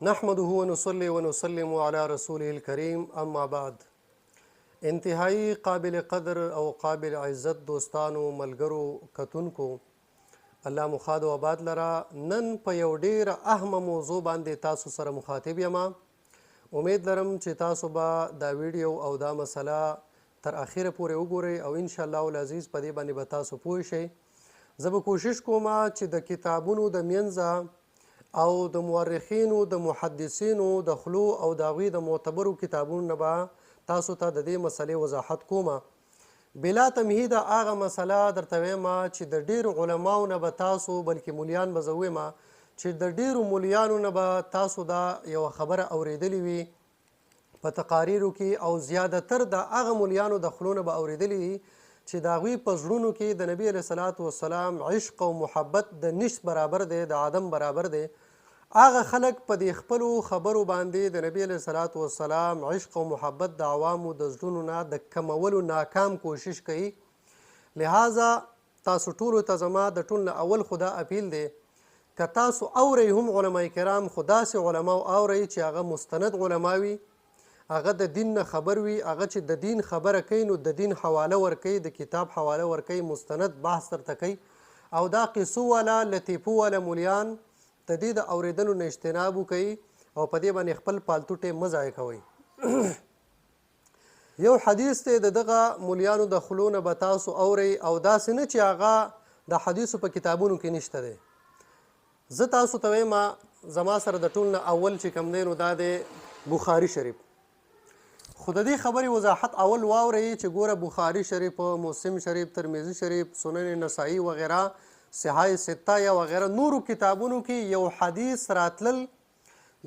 نحمده ونصلي ونسلم على رسوله الكريم اما بعد. انتهایی قابل قدر او قابل عزت دوستانو ملګرو کتونکو الله مخاد و آباد لرا نن په یو ډیر اهمه موضوع باندې تاسو سره مخاطب یم. امید لرم چې تاسو به دا ویډیو او دا مسله تر اخره پورې وګورئ او ان شاء الله العزیز په دې باندې به تاسو پوه شئ. زه به کوشش کوم چې د کتابونو د منځه او د مورخینو د محدثینو د خلو او د هغوی د معتبرو کتابونو نه به تاسو ته د دې مسلې وضاحت کوم. بلا تمهید هغه مسله درته وایم چې د ډیرو علماو نه به تاسو بلکې مولیان به زه وایم چې د ډیرو مولیانو نه به تاسو دا یوه خبره اورېدلې وي په تقاریرو کې او زیاتتر د هغه مولیانو د خلو نه به اورېدلې وي چې د هغوی په زړونو کې د نبي علیه صلات وسلام عشق او محبت د نشت برابر دی، د عدم برابر دی. هغه خلک په دې خپلو خبرو باندې د نبي علیه صلات وسلام عشق او محبت د عوامو د زړونو نه د کمولو ناکام کوشش کوي. لہذا تاسو ټولو ته زما د ټول نه اول خدا اپیل دی که تاسو اورئ هم علما کرام خو داسې علماو اورئ چې هغه مستند علما وي، هغه د دین نه خبر وي، هغه چې د دین خبره کوي نو د دین حواله ورکوي، د کتاب حواله ورکوي، مستند بحث درته کوي. او دا قصو والا لطیفو والا مولیان د دې د اورېدلو نه اجتناب وکوي او په دې باندې خپل پالتو ټیم مه ضایع کوئ. یو حدیث دی د دغه مولیانو د خلو نه به تاسو اورئ او داسې نه چې هغه د حدیثو په کتابونو کې نشته دی. زه تاسو ته وایم زما سره د ټول نه اول چې کوم دی نو دا دی بخاري شریف. خو د دې خبرې وضاحت اول واورئ چې ګوره بخاري شریف، مسلم شریف، ترمذي شریف، سنن نسائی وغیره، صحاح سته یا وغیره نورو کتابونو کې یو حدیث راتلل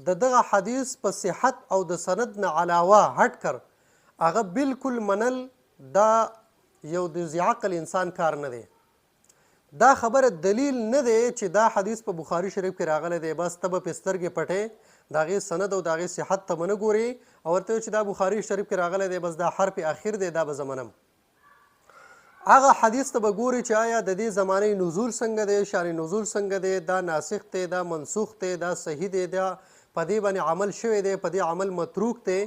د دغه حدیث په صحت او د سند نه علاوه هټ کر هغه بالکل منل دا یو د ذی عقل انسان کار نه دی. دا خبره دلیل نه دی چې دا حدیث په بخاري شریف کې راغلی دی بس ته به پې سترګې پټې د هغې سند او د هغې صحت ته به نه ګورې او ورته چې دا بخاري شریف کې راغلی دی بس دا حرف اخیر دی دا به زه منم. هغه حدیث ته به ګوري چې آیا د دې زمانې نزول څنګه دی، شان نزول څنګه دی، دا ناسخ دی، دا منسوخ دی، دا صحیح دی، دا په دې باندې عمل شوی دی، په دې عمل متروک دی.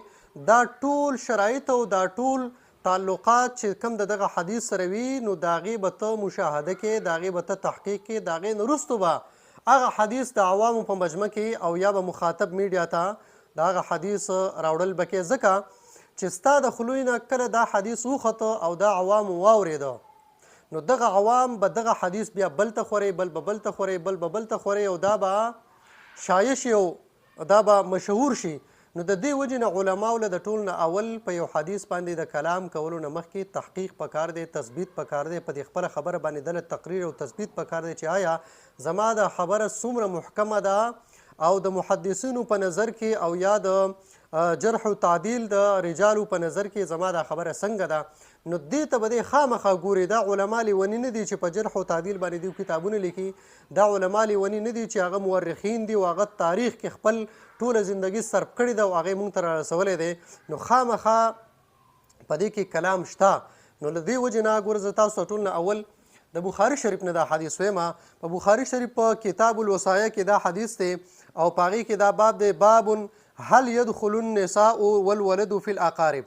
دا ټول شرایط او دا ټول تعلقات چې کوم د دغه حدیث سره وي نو د هغې به ته مشاهده کې، د هغې به ته تحقیق کې، د هغې نه وروستو به هغه حدیث د عوامو په مجمع کې او یا به مخاطب میډیا ته د هغه حدیث راوړل به کې ځکه چې ستا د خلوی نه کله دا حدیث وخته او دا عوامو واورېده نو دغه عوام به دغه حدیث بیا بل ته خورئ، بل به بل ته خورئ، بل به بل ته خورئ او دا به شایع شي او دا به مشهور شي. نو د دې وجې نه علماو له د ټول نه اول په یو حدیث باندې د کلام کولو نه مخکې تحقیق پکار دی، تثبیت پکار دی، په دې خپله خبره باندې دله تقریر او تثبیت پکار دی چې آیا زما د خبره څومره محکمه ده او د محدثینو په نظر کې او یا د جرح و تعدیل د رجالو په نظر کې زما دا خبره څنګه ده. نو دې ته به دې خامخا ګوري. دا علما لیوني نه دي چې په جرح و تعدیل باندې دوی کتابونه لیکي، دا علما لیوني نه دي چې هغه مورخین دي او هغه تاریخ کې خپل ټوله زندگی صرف کړې ده او هغې موږ ته رارسولی دی. نو خامخا په دې کې کلام شته. نو له دې وجې نه ګوره زه تاسو ټول نه اول د بخاري شریف نه دا حدیث وایم. په بخاري شریف په کتاب الوصایه کې دا حدیث دی او په هغې کې دا باب دی باب هل يدخل النساء والولد في الاقارب.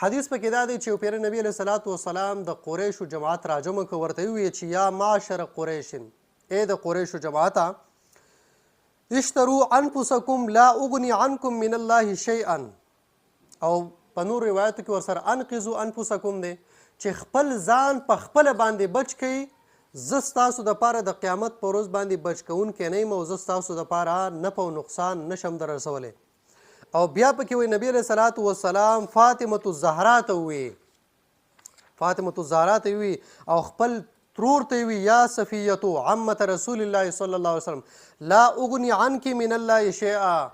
حدیث په کې دا دی چې پیره نبی علیه صلات وسلام د قریشو جماعت راجمع که ورته وویې چې یا معشر قریش، ای د قریشو جماعته اشتروا انفسکم لا اغنی عنکم من الله شیئا، او په نور روایتو کې ورسره انقذوا انفسکم دی چې خپل ځان په خپله باندې بچ کړئ، زه ستاسو دپاره د قیامت په ورځ باندې بچ کوونکی نه یم او زه ستاسو دپاره نفع او نقصان نشم در رسولی. او بیا پکې وایي نبی علیه صلات وسلام فاطمة الزهرا ته وویې، فاطمة الزهرا ته وویې او خپل ترور ته وی یا صفیتو عمت رسول الله صلی الله علیه وسلم لا اغنی عنک من الله شیئا،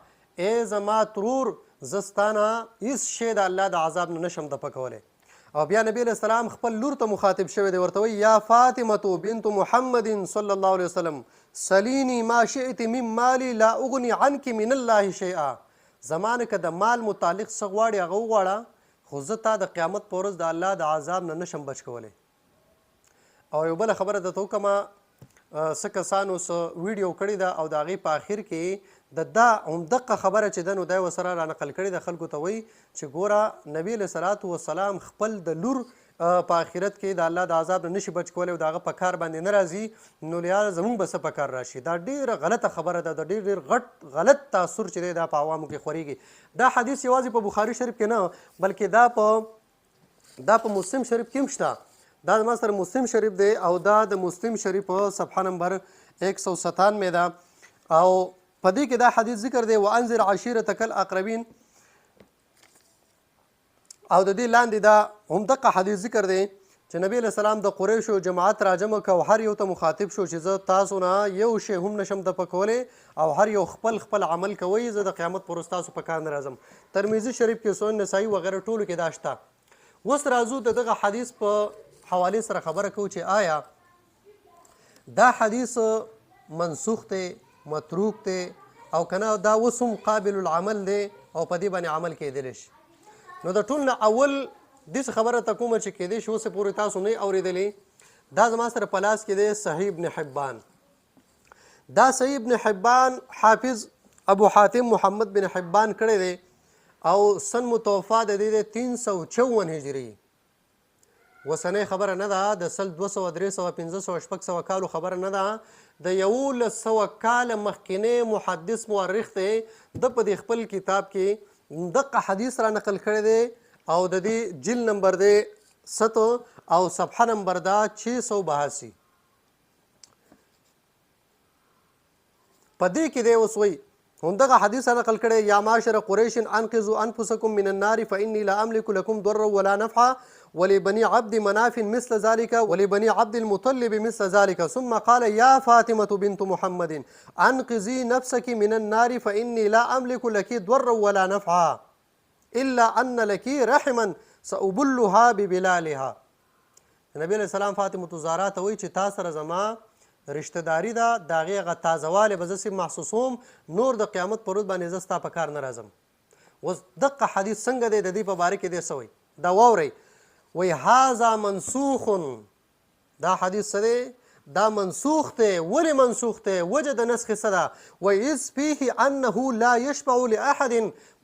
ای زما ترور زستانه هیڅ شی د الله د عذاب نه نشم دفع کولی. او بیا نبی علیه السلام خپل لور ته مخاطب شوی دی ورته وی یا فاطمة بنت محمد صلی الله علیه وسلم سلینی ما شئت من مالی لا اغنی عنک من الله شیئا، زمانه که د مال متعلق څه غواړې هغه وغواړه خو زه تا د قیامت په ورځ د الله د عذاب نه نشم بچ کولی. او یو بله خبره درته وکړمه څه کسانو څه ویډیو کړې ده او د هغې په آخر کې دا همدغه خبره چې ده نو دا یې ورسره رانقل کړې ده خلکو ته وایي چې ګوره نبي علیه صلات وسلام خپل د لور په آخرت کې د الله د عذاب نه نشي بچ کولی او د هغه په کار باندې نه راځي نو لهذا زموږ به څه په کار راشي. دا ډېره غلطه خبره ده، د ډېر غټ غلط تاثر چې دی دا په عوامو کې خورېږي. دا حدیث یوازې په بخاري شریف کې نه بلکې دا په مسلم شریف کې هم شته. دا زما سره مسلم شریف دی او دا د مسلم شریف په صفحه نمبر 197 ده او په دې کې دا حدیث ذکر دی وانذر عشیرتک الاقربین او د دې لاندې دا همدغه حدیث ذکر دی چې نبی علیه السلام د قریشو جماعت راجمع که او هر یو ته مخاطب شو چې زه تاسو نه یو شی هم نشم د پکولی او هر یو خپل عمل کوئ، زه د قیامت پر ورځ تاسو په کار نه راځم. ترمذي شریف کې سنن نسائی وغیره ټولو کې دا شته. اوس راځو د دغه حدیث په حوالې سره خبره کوو چې آیا دا حدیث منسوخ دی، متروک دی او کنه دا اوس هم قابل العمل دی او په دې باندې عمل کېدلی شي. نو د ټول نه اول داسې خبره ته کومه چې کېدی شي اوسه پورې تاسو نه اورېدلې، دا زما سره په لاس کې دی صحیح ابن حبان. دا صحیح ابن حبان حافظ ابو حاتم محمد بن حبان کړی دی او سن متوفا د دې 354 هجري. وسنۍ خبره نه ده، د سل 200 300 500 600 کالو خبره نه ده، د 1100 کاله مخکینی محدث مورخ دی. د په دې خپل کتاب کې دغه حدیث را نقل کړی دی او د دې جلد نمبر دی 7 او صفحه نمبر دا 682. په دې کې دی اوس وایي همدغه حدیث را نقل کړی یا معاشر قریش انقذوا انفسکم من النار فانی لا املک لکم ضرا ولا نفعا ولبني عبد مناف مثل ذلك ولبني عبد المطلب مثل ذلك ثم قال يا فاطمة بنت محمد أنقذي نفسك من النار فإني لا أملك لك ضرا ولا نفعا إلا أن لك رحما سأبلها ببلالها. نبی علیہ السلام فاطمة الزهرا ته وایي چې تا سره زما رشته داري ده، د هغې هغه تازهوالی به زه محسوسوم، نور د قیامت پر ورځ باندې زه ستا په کار نه راځم. اوس دغه حدیث څنګه دی د دې په باره کې دی څه وایي دا واورئ. وی هذا منسوخ، دا حدیث څه دی دا منسوخ دی. ولې منسوخ دی؟ وجه د نسخ څه ده؟ وی اذ فیه انه لا یشفع لاحد،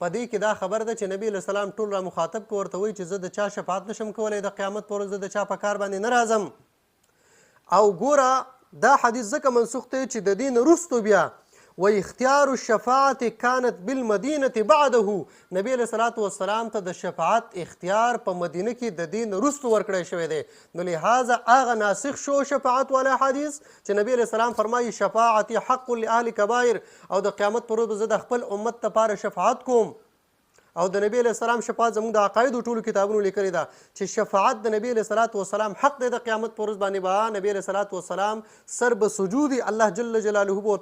په دې کې دا خبر ده چې نبی علیه السلام ټول را مخاطب کو ورته وایي چې زه د چا شفاعت نشم کولی د قیامت پر ورځ، زه د چا په کار باندې نه راځم. او ګوره دا حدیث ځکه منسوخ دی چې د دې نه وروستو بیا واختیار الشفاعة كانت بالمدینة بعده، نبی علیه الصلاة والسلام ته د شفاعت اختیار په مدینه کې د دین وروسته ورکړی شوی دی. نو لهذا هغه ناسخ شو شفاعت والا حدیث چې نبی علیه السلام فرمایي شفاعتي حق لأهل کبائر او د قیامت پر ورځ زه د خپل امت لپاره شفاعت کوم. او د نبی علیه السلام شفاعت زموږ د عقایدو ټولو کتابونو لیکلې ده چې شفاعت د نبی علیه الصلاة والسلام حق دی. د قیامت پر ورځ باندې به نبی علیه الصلاة والسلام سر به سجودي الله جل جلاله به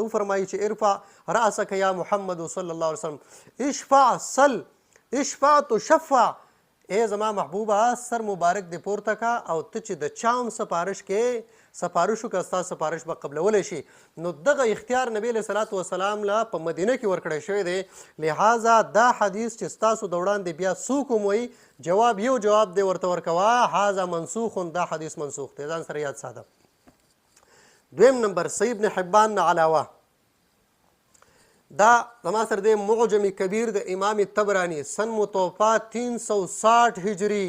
وفرمایي چې ارفع رأسک یا محمد صلی الله علیه وسلم اشفع سل اشفع تشفع، ای زما محبوبه سر مبارک دی پورته کا او ته چې د چام سپارش کې سپارش وکړه ستا سپارش به قبلولی شي. نو دغه اختیار نبی علیه صلات وسلام له په مدینه کې ورکړی شوی دی. لہذا دا حدیث چې ستاسو د وړاندې بیا څوک هم وایي جواب یو جواب دی ورته ورکوه هذا منسوخ، دا حدیث منسوخ دی، ځان سره یاد ساته. دویم نمبر صحیح ابن حبان نه علاوه دا زما سره دی معجم کبیر د امام طبرانی سن متوفا 360 هجری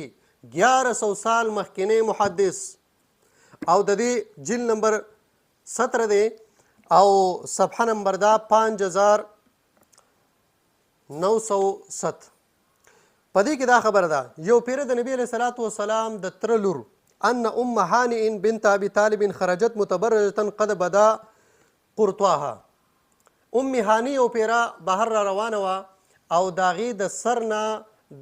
1100 سال مخکینی محدث او د دې جلد نمبر 17 دی او صفحه نمبر دا 5907. په دې کې دا خبره ده یو پیره د نبی علیه صلات وسلام د تره لور ان ام هانئ بنت ابي طالب خرجت متبرجه قد بدا قرطاها. ام هانی او پیره بهر را روانه وه او د هغې د سر نه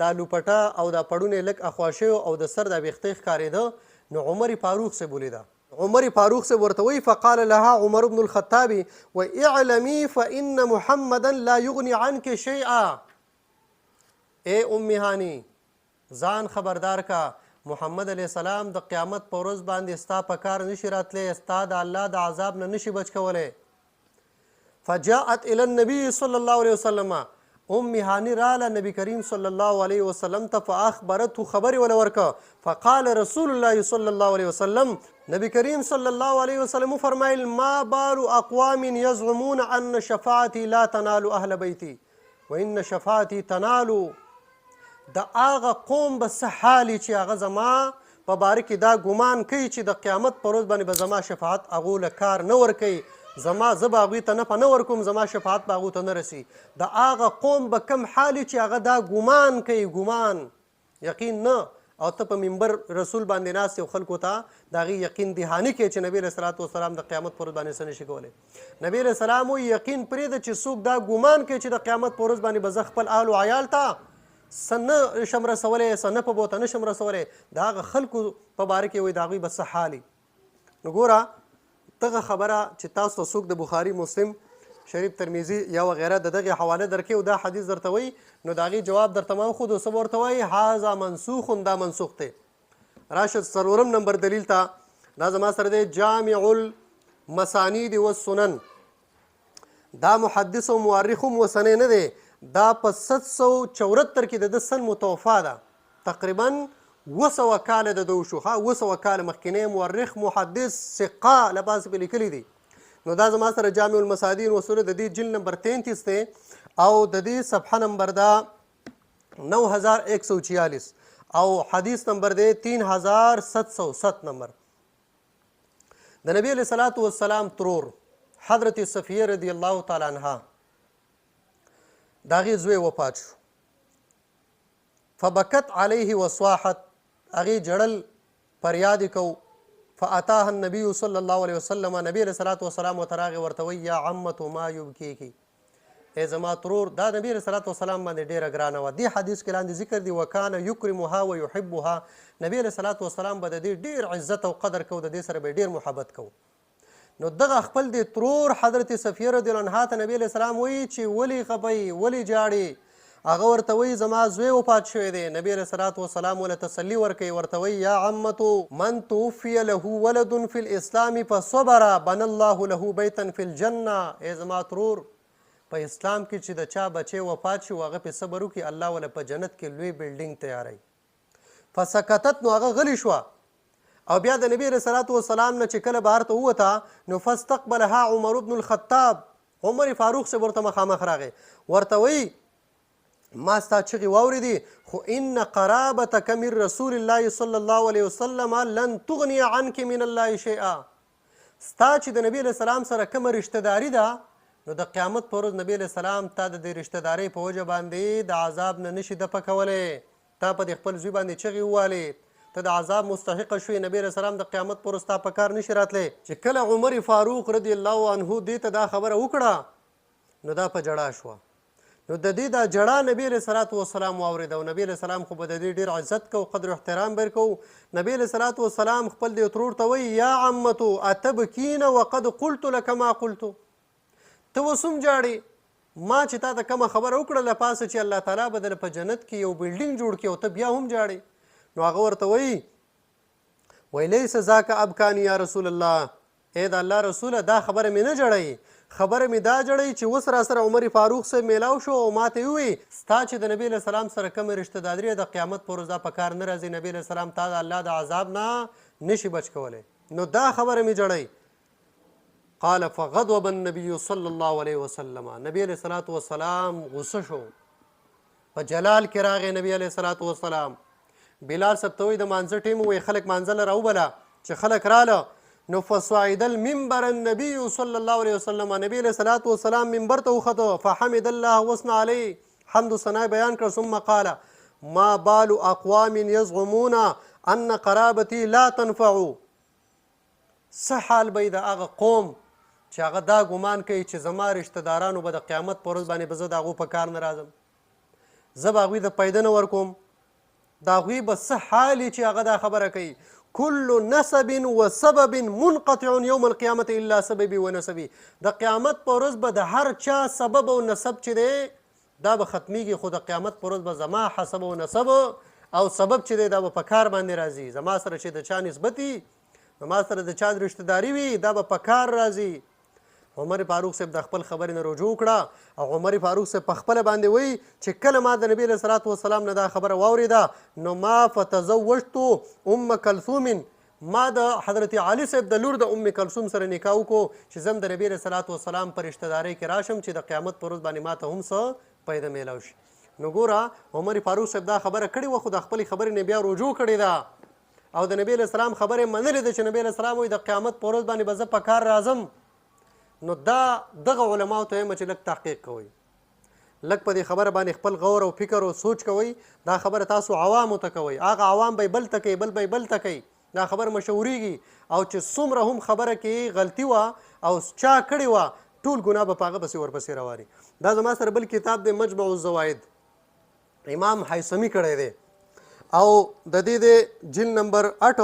دا لوپټه او دا پړونه لږ اخوا شوي او د سر دا ویښته ښکارېده. نو عمر فاروق سے ولیده، عمر فاروق سے ورته وی فقال لها عمر بن الخطاب واعلمي فإن محمدا لا يغني عنك شيئا. اے ام هانی ځان خبردار کا محمد علیه السلام د قیامت په ورځ باندې ستا په کار نشي راتلی، ستا د الله د عذاب نه نشي بچ کولی. فجاءت الى النبي صلی الله علیه وسلم، ام هاني راله نبی کریم صلی الله علیه وسلم ته فاخبرته خبرې ولا ورکه فقال رسول الله صلی الله علیه وسلم نبی کریم صلی الله علیه وسلم فرمایل ما بال اقوام يزعمون ان شفاعتي لا تنال اهل بیتی وان شفاعتي تنال د هغه قوم به څه حالي چې هغه زما په باره کې دا ګمان کوي چې د قیامت په ورځ باندې به زما شفاعت هغو له کار نه ورکوي زه به هغوی ته نفع نه ورکوم زما شفاعت به هغو ته نه رسي د هغه قوم به کم حالي چې هغه دا ګمان کوي ګمان یقین نه او ته په منبر رسول باندې ناست یو خلکو ته د هغې یقین دهاني کوي چې نبي علیه صلات وسلام د قیامت په ورځ باندې څه نشي کولی نبي علیه السلام وایي یقین پرېږده چې څوک دا ګمان کوي چې د قیامت په ورځ باندې به زه خپل اهل و عیال ته څه نه شم رسولی څه نه په بوته نه شم رسولی د هغه خلکو په باره کې وایي د هغوی به څه حالي نو ګوره دغه خبره چې تاسو ته څوک د بخاري مسلم شریف ترمیزي یا وغیره د دغې حواله درکوي او دا حدیث درته وایي نو د هغې جواب درته ما وښودو څه به ورته وایي هذا منسوخ دا منسوخ دی راشه څلورم نمبر دلیل ته دا زما سره دی جامع المسانید والسنن دا محدث او مورخ هم وسنی نه دی دا په 774 کې د ده سن متوفا ده تقریبا 200 کاله د ده وشو 200 کاله مخکینی مورخ محدث ثقه لپاسې پې لیکلي دي نو دا زما سره جامع المسادین وسنن د دې جلد نمبر 33 دی او د دې صفحه نمبر دا 9146 او حدیث نمبر دی 3707 نمبر د نبی علیه صلات وسلام ترور حضرت صفیه رضی الله تعالی عنها د هغې زوی وفات شو فبکت علیه وصواحت هغې جړل فریاد یې کو فاتاها النبي صلی الله علیه وسلم نبی علیه صلات وسلام ورته راغی ورته وایي یا عمتو ما یبکیکی ای زما ترور دا نبی علیه صلات وسلام باندې ډېره ګرانه وه دې حدیث کې لاندې ذکر دی وکانه یکرمها ویحبها نبی علیه صلات وسلام به د دې ډېر عزت او قدر کو د دې سره به ډېر محبت کو نو دغه خپل د ترور حضرت صفیه رضی الله عنها ته نبی علیه السلام وایي چې ولې خفئ ولې جاړې هغه ورته وایي زما زوی وفات شوی دی نبی علیه صلات وسلام ورله تسلي ورکوي ورته وایي یا عمتو من توفی له ولد فی الاسلام فصبر بنى الله له بیتا فی الجنه ای زما ترور په اسلام کې چې د چا بچی وفات شي هغه پې صبر وکړي الله وله په جنت کې لوی بلډینګ تیاروي فسکتت نو هغه غلی شوه او بیا د نبی علیه صلات وسلام نه چې کله بهر ته ووته نو فاستقبلها عمر بن الخطاب عمر فاروق صاحب ورته مخامخ راغی ورته وایي ما ستا چغې واورېدې خو ان قرابتک من رسول الله صلی الله علیه وسلم لن تغني عنک من الله شیئا ستا چې د نبی علیه السلام سره کومه رشتهداري ده نو د قیامت په ورځ نبی علیه السلام تا د دې رشتهدارۍ په وجه باندې د عذاب نه نشي دفع کولی تا په دې خپل زوی باندې چغې ووالې ته د عذاب مستحقه شوې نبی علیه السلام د قیامت په ورځ ستا په کار نشي راتلی چې کله عمر فاروق رضی الله عنه دې ته دا خبره وکړه نو دا په جړا شوه نو د دې دا جړا نبی علیه صلات وسلام واورېده او نبی علیه السلام خو به د دې ډېر عزت کو قدر احترام بر کو نبی علیه صلات وسلام خپل دې ترور ته وایي یا عمتو اتبکین وقد قلت لك ما قلت ته اوس هم جاړې ما چې تا ته کومه خبره وکړله پاسه چې الله تعالی به دله په جنت کې یو بلډینګ جوړ کړي او ته بیا هم جاړې نو هغه ورته وایي لیس ذاک ابکانی یا رسول الله ای د الله رسوله دا خبره مې نه جړوي خبره مې دا جړوي چې اوس را سره عمر فاروق صاحب میلاو شو او ما ته یې ووایي ستا چې د نبي علیه السلام سره کومه رشتهداري د قیامت په ورځ دا په کار نه راځي نبي علیه السلام تا د الله د عذاب نه نشي بچ کولی نو دا خبره مې جړوي قال فغضب النبي صلی الله علیه وسلم نبی علیه الصلاة والسلام غصه شو په جلال کې راغی نبی علیه الصلاة والسلام بلال صاحب ته وایي د مانځه ټیم وایي خلک مانځه له راوبله چې خلک راله نو فصعد المنبر النبي صلی الله علیه وسلم نبی علیه الصلاة والسلام منبر ته وخته فحمد الله وثنى علیه حمد و ثنا بیان کړ ثم قال ما بال اقوام یزعمون ان قرابتي لا تنفع څه حال به د هغه قوم چې هغه دا ګمان کوي چې زما رشتهدارانو به د قیامت په ورځ باندې به زه د هغو په کار نه راځم زه به هغوی د پیده نه ورکوم د هغوی به څه حال چې هغه دا خبره کوي كل نسب وسبب منقطع يوم القيامة الا سببي ونسبي د قیامت په ورځ به د هر چا سبب او نسب چې دی دا به ختمیږي خو د قیامت په ورځ به زما حسب او نسب او سبب چې دی دا به په کار باندې راځي زما سره چې د چا نسبت وي زما سره د چا رشتهداري وي دا به په کار راځي عمر فاروق صاحب د خپل خبرې نه رجوع کړه او عمر فاروق صاحب په خپله باندې وایي چې کله ما د نبي علیه صلات وسلام نه دا خبره واورېده نو ما فتزوجتو ام کلثوم ما د حضرت علي صاحب د لور د ام کلثوم سره نکاح وکړو چې زه هم د نبي علیه صلات وسلام په رشتهدارۍ کې راشم چې د قیامت په ورځ باندې ما ته هم څه پیدا میلاو شي. نو ګوره عمر فاروق صاحب دا خبره کړې وه خو د خپلې خبرې نه بیا رجوع کړې ده او د نبي علیه السلام خبرې منلې ده چې نبي علیه السلام وایي د قیامت په ورځ باندې به زه په کار راځم. نو دا دغه علماو ته وایم چې لږ تحقیق کوئ، لږ په دې خبره باندې خپل غور او فکر او سوچ کوئ. دا خبره تاسو عوامو ته کوئ، هغه عوام به یې بل ته کوي، بل به یې بل ته کوي، دا خبره مشهورېږي او چې څومره هم خبره کې غلطي وه او چا کړې وه ټول ګناه به په هغه پسې ورپسې رواني. دا زما سره بل کتاب دی مجمع الزواید، امام حیثمی کړی دی او د دې د جلد نمبر 8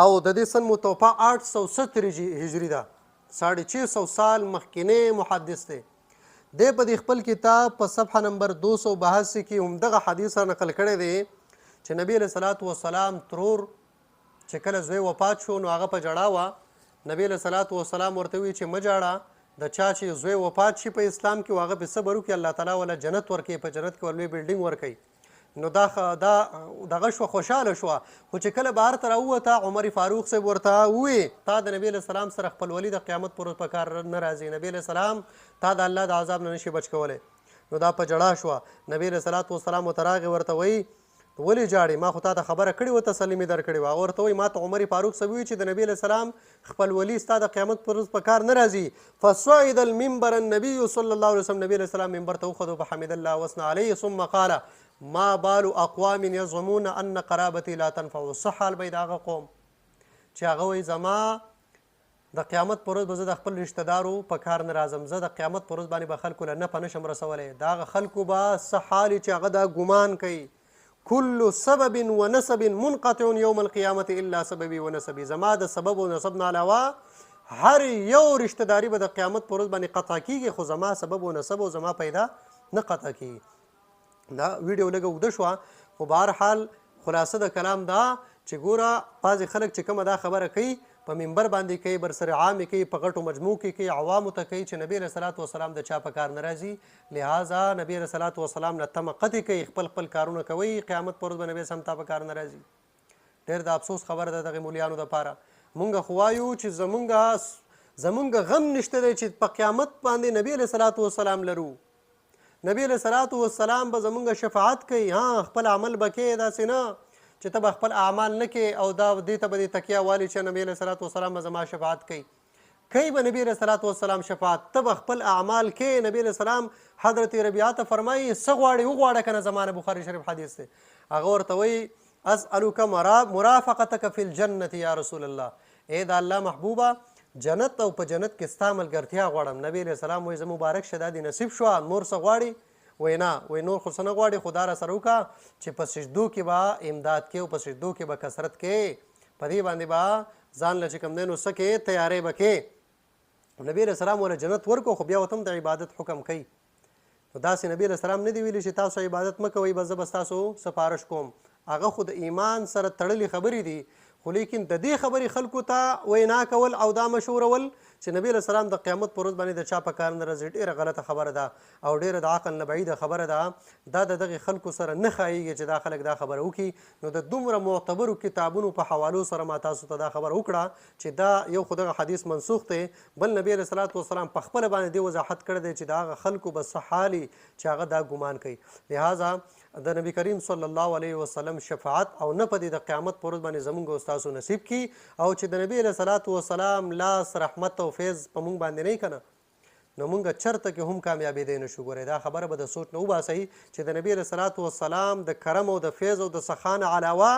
او د دې سن متوفا 870 هجری ده، 650 سال مخکینی محدث دی. دی په دې خپل کتاب په صفحه نمبر 282 کې همدغه حدیث را نقل کړی دی چې نبی علیه صلات وسلام ترور چې کله زوی وفات شو نو هغه په ژړا وه. نبی علیه صلات وسلام ورته وایي چې مه ژاړه، د چا چې زوی وفات شي په اسلام کې هغه پې صبر وکړي الله تعالی ولا جنت ورکوي، په جنت کې ولوی بلډینګ ورکوي. نو دا دغه شوه خوشحاله شوه. خو چې کله بهر ته راووته عمر فاروق صاحب ورته ووایي تا د نبي علیه السلام سره خپلولي د قیامت پر ورځ په کار نه راځي، نبي علیه السلام تا د الله د عذاب نه نشي بچ کولی. نو دا په ژړا شوه. نبي علیه صلات وسلام ورته راغی ورته وایي ولې ژاړې، ما خو تا ته خبره کړې وه تسلي مې درکړې وه. هغه ورته وایي ما ته عمر فاروق صاحب وایي چې د نبي علیه السلام خپلولي ستا د قیامت پر ورځ په کار نه راځي. فصعد المنبر النبي صلی الله علیه وسلم، نبي علیه السلام منبر ته وخوت فحمد الله واثنى علیه ثم قال ما بال اقوام یزعمون ان قرابتي لا تنفع. څه حال به د هغه قوم چې هغه وایي زما د قیامت پر ورځ به زه د خپل رشتهدارو په کار نه راځم، زه د قیامت پر ورځ باندې به خلکو له نفع نشم رسولی. د هغه خلکو به څه حال چې هغه دا ګمان کوي كل سبب ونسب منقطع يوم القيامة الا سببي ونسبي، زما د سبب او نسب نه علاوه هر یو رشتهداري به د قیامت پر ورځ باندې قطع کیږي، خو زما سبب او نسب او زما پیدا نه قطع کیږي. دا ویډیو لږه اوږده شوه خو بهرحال خلاصه د کلام دا چې ګوره بعضې خلک چې کومه دا خبره کوي په منبر باندې کوي، برسر عامې کوي، په غټو مجموع کې کوي، عوامو ته کوي چې نبي علیه صلات وسلام د چا په کار نه راځي. لہذا نبي علیه صلات وسلام نه تمه قطع کوي، خپل خپل کارونه کوي، قیامت پر ورځ به نبي سم تا په کار نه راځي. ډېر د افسوس خبره ده دغې مولیانو دپاره. مونږ خو وایو چې زمونږ غم نشته دی چې په قیامت باندې نبي علیه صلات وسلام لرو، نبی علیه صلات وسلام به زمونږ شفاعت کوي. ها خپل عمل به کوې، داسې نه چې ته به خپل اعمال نه کې او دا دې ته به دې تکیه والي چې نبی علیه صلات وسلام به زما شفاعت کوي. کوي به نبی علیه صلات وسلام شفاعت، ته به خپل اعمال کې. نبی علیه السلام حضرت ربیعه ته فرمایي څه غواړې وغواړه که نه، زما نه بخاري شریف حدیث دی. هغه ورته وایي اسألک مرافقتک فی الجنة یا رسول الله، ای د الله محبوبه جنت او په جنت کې ستا ملګرتیا غواړم. نبی علیه السلام وایي زه مبارک شه دا دې نصیب شوه، نور څه غواړي؟ وایي نه، وایي نور خو څه نه غواړي، خو دا راسره وکړه چې په سجدو کې به امداد کې او په سجدو کې به کثرت کې، په دې باندې به ځان له چې کوم دی نو څه کې تیاری به کې. نبی علیه السلام وله جنت ورکړو خو بیا ورته هم د عبادت حکم کوي. نو داسې نبی علیه السلام نه دی ویلي چې تاسو عبادت مه کوئ به زه به ستاسو سفارش کوم. هغه خو د ایمان سره تړلې خبرې دي، خو لیکن د دې خبرې خلکو ته وینا کول او دا مشورول چې نبی علیه السلام د قیامت پر ورځ باندې د چا په کار نه راځي ډېره غلطه خبره ده او ډېره د عقل نه بعیده خبره ده. دا د دغې خلکو سره نه ښایېږي چې دا خلک دا خبره وکړي. نو د دومره معتبرو کتابونو په حوالو سره ما تاسو ته دا خبره وکړه چې دا یو خو دغه حدیث منسوخ دی، بل نبی علیه صلات وسلام په خپله باندې دې وضاحت کړی دی چې د هغه خلکو به څه حالي چې هغه دا ګمان کوي. لہذا د نبی کریم صلی الله علیه وسلم شفاعت او نه په دې د قیامت پر ورځ باندې زمونږ او ستاسو نصیب کی، او چې د نبی علیه صلات وسلام لاس رحمت او فیض په مونږ باندې نه کنه نو مونږ چرته کې هم کامیابېدی نشو. ګورئ دا خبره به د سوچ نه وباسئ چې د نبی علیه صلات وسلام د کرم او د فیض او د سخا نه علاوه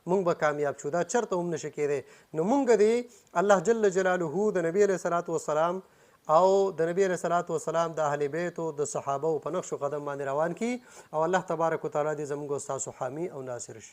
مونږ به کامیاب شو، دا چرته هم نشي کېدی. نو مونږ دی الله جل جلاله د نبی علیه صلات وسلام او د نبی علیه صلات وسلام د اهل بیتو د صحابه په نقش و قدم باندې روان کی، او الله تبارک وتعالی دې زموږ او ستاسو حامی او ناصر شي.